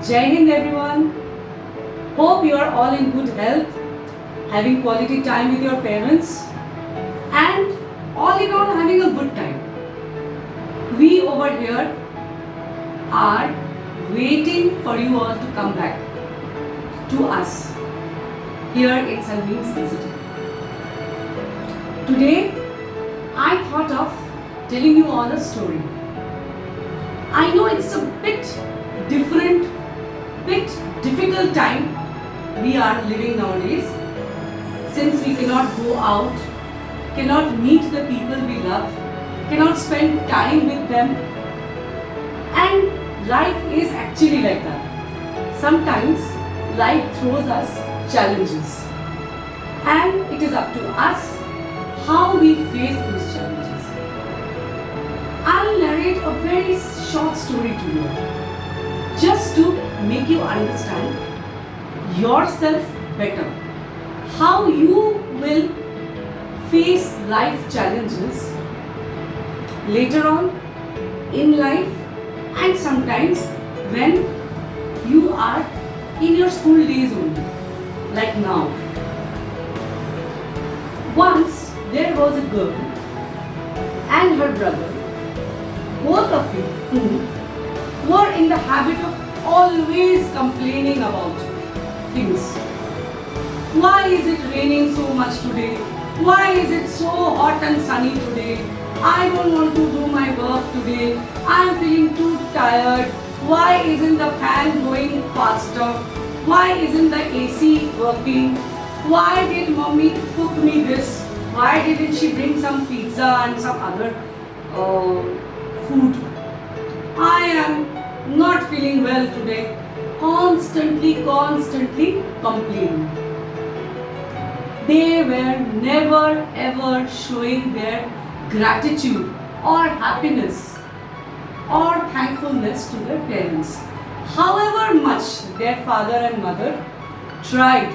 Jai Hind everyone. Hope you are all in good health, having quality time with your parents, and all in all having a good time. We over here are waiting for you all to come back to us here in Sunbeams Institute. Today, I thought of telling you all a story. I know it's a bit different, bit difficult time we are living nowadays, since we cannot go out, cannot meet the people we love, cannot spend time with them, and life is actually like that. Sometimes life throws us challenges, and it is up to us how we face those challenges. I'll narrate a very short story to you, just to make you understand yourself better, how you will face life challenges later on in life, and sometimes when you are in your school days only, like now. Once there was a girl and her brother, both of whom were in the habit of always complaining about things. Why is it raining so much today? Why is it so hot and sunny today? I don't want to do my work today. I am feeling too tired. Why isn't the fan going faster? Why isn't the AC working? Why did mommy cook me this? Why didn't she bring some pizza and some other food? I am not feeling well today. Constantly complaining. They were never ever showing their gratitude or happiness or thankfulness to their parents. However much their father and mother tried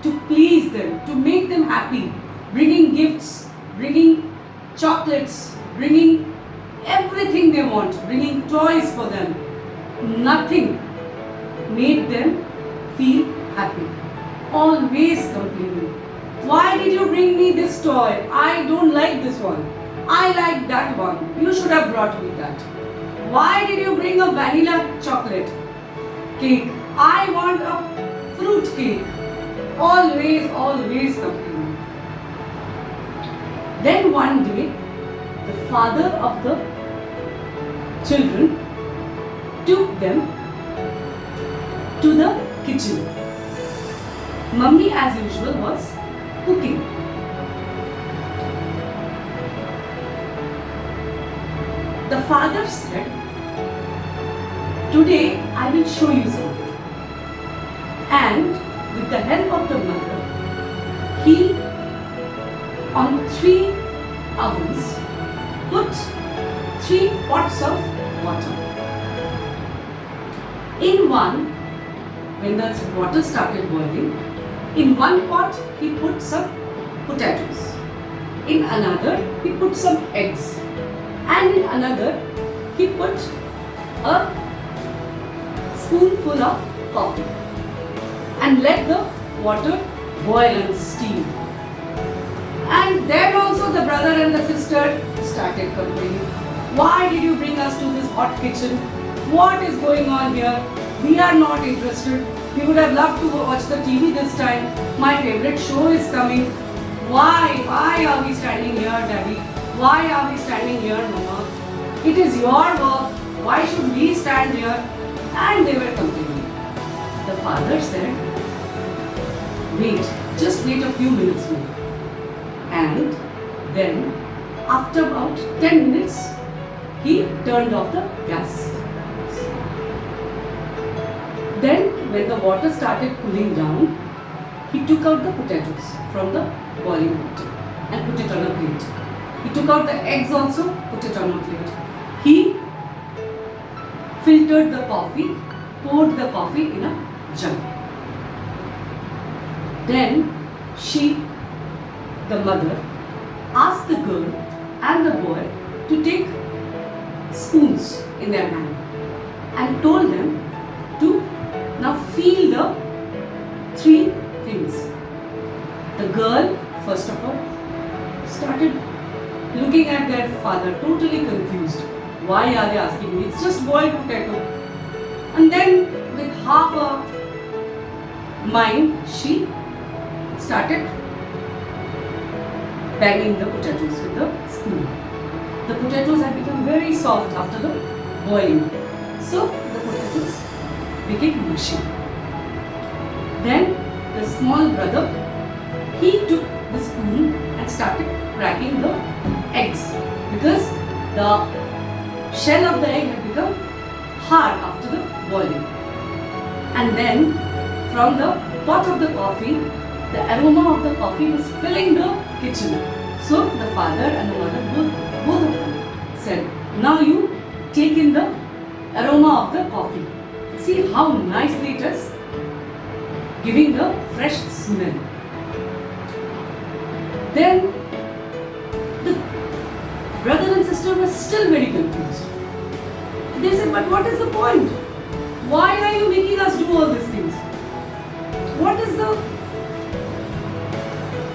to please them, to make them happy, bringing gifts, bringing chocolates, bringing everything they want, bringing toys for them, nothing made them feel happy. Always complaining. Why did you bring me this toy? I don't like this one. I like that one. You should have brought me that. Why did you bring a vanilla chocolate cake? I want a fruit cake. Always complaining. Then one day, the father of the children took them to the kitchen. Mummy, as usual, was cooking. The father said, "Today I will show you something." And with the help of the mother, he on 3 ovens put 3 pots of water. In one, when the water started boiling, in one pot he put some potatoes. In another he put some eggs. And in another he put a spoonful of coffee. And let the water boil and steam. And then also the brother and the sister started complaining. Why did you bring us to this hot kitchen? What is going on here? We are not interested. We would have loved to watch the TV this time. My favorite show is coming. Why are we standing here, Daddy? Why are we standing here, Mama? It is your work. Why should we stand here? And they were complaining. The father said, "Wait, just wait a few minutes more." And then, after about 10 minutes, he turned off the gas. Then, when the water started cooling down, he took out the potatoes from the boiling water and put it on a plate. He took out the eggs also, put it on a plate. He filtered the coffee, poured the coffee in a jug. Then she, the mother, asked the girl and the boy to take spoons in their hand and told them to the three things. The girl, first of all, started looking at their father, totally confused. Why are they asking me? It's just boiled potato. And then, with half a mind, she started banging the potatoes with the spoon. The potatoes had become very soft after the boiling. So, the potatoes became mushy. Then, the small brother, he took the spoon and started cracking the eggs, because the shell of the egg had become hard after the boiling. And then, from the pot of the coffee, the aroma of the coffee was filling the kitchen. So the father and the mother, both of them said, now you take in the aroma of the coffee. See how nicely it is giving the fresh smell. Then the brother and sister were still very confused. They said, but what is the point? Why are you making us do all these things? What is the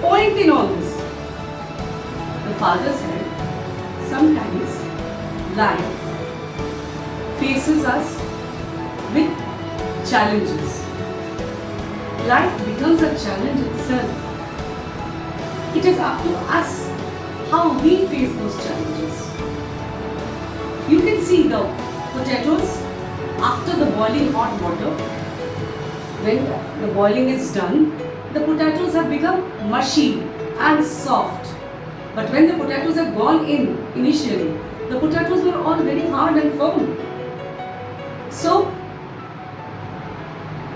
point in all this? The father said, sometimes life faces us with challenges. Life becomes a challenge itself. It is up to us how we face those challenges. You can see the potatoes after the boiling hot water. When the boiling is done, the potatoes have become mushy and soft. But when the potatoes have gone in initially, the potatoes were all very hard and firm. So,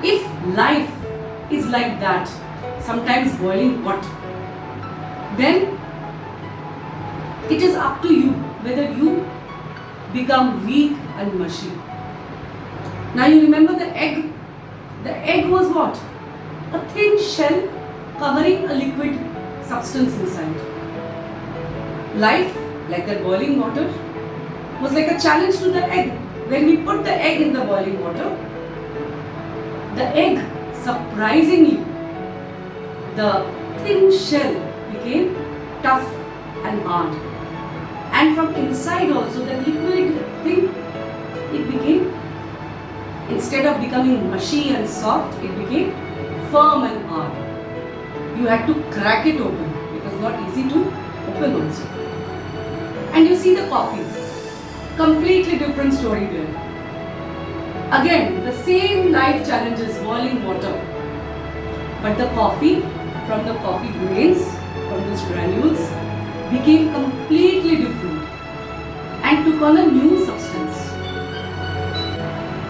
if life is like that, sometimes boiling hot, then it is up to you whether you become weak and mushy. Now you remember the egg. The egg was what? A thin shell covering a liquid substance inside. Life, like that boiling water, was like a challenge to the egg. When we put the egg in the boiling water, the egg, surprisingly, the thin shell became tough and hard. And from inside also, the liquid thing, it became, instead of becoming mushy and soft, it became firm and hard. You had to crack it open. It was not easy to open also. And you see the coffee. Completely different story there. Again, the same life challenges, boiling water. But the coffee, from the coffee grains, from those granules, became completely different and took on a new substance.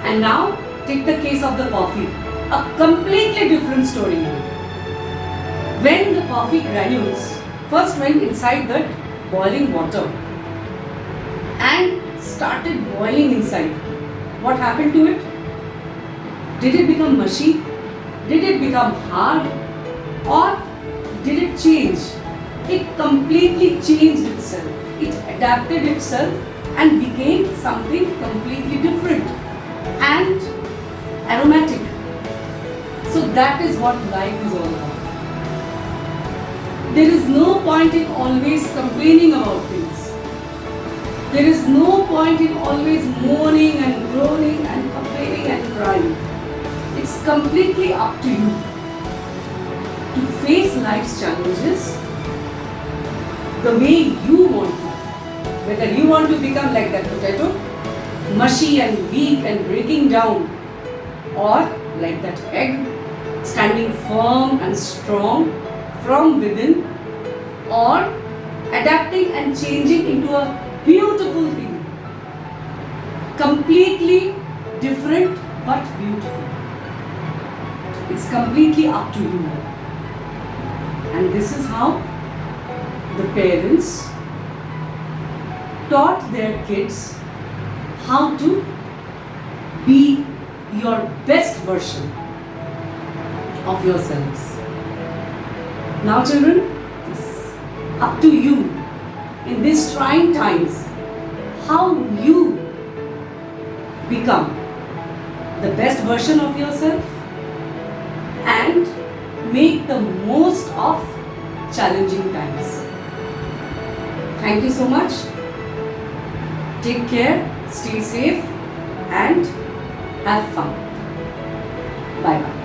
And now, take the case of the coffee. A completely different story. When the coffee granules first went inside that boiling water and started boiling inside, what happened to it? Did it become mushy? Did it become hard? Or did it change? It completely changed itself. It adapted itself and became something completely different and aromatic. So that is what life is all about. There is no point in always complaining about things. There is no point in always moaning and groaning and complaining and crying. It's completely up to you to face life's challenges the way you want to. Whether you want to become like that potato, mushy and weak and breaking down, or like that egg, standing firm and strong from within, or adapting and changing into a beautiful thing. Completely different but beautiful. It's completely up to you. And this is how the parents taught their kids how to be your best version of yourselves. Now children, it's up to you in these trying times how you become the best version of yourself and make the most of challenging times. Thank you so much. Take care, stay safe, and have fun. Bye bye.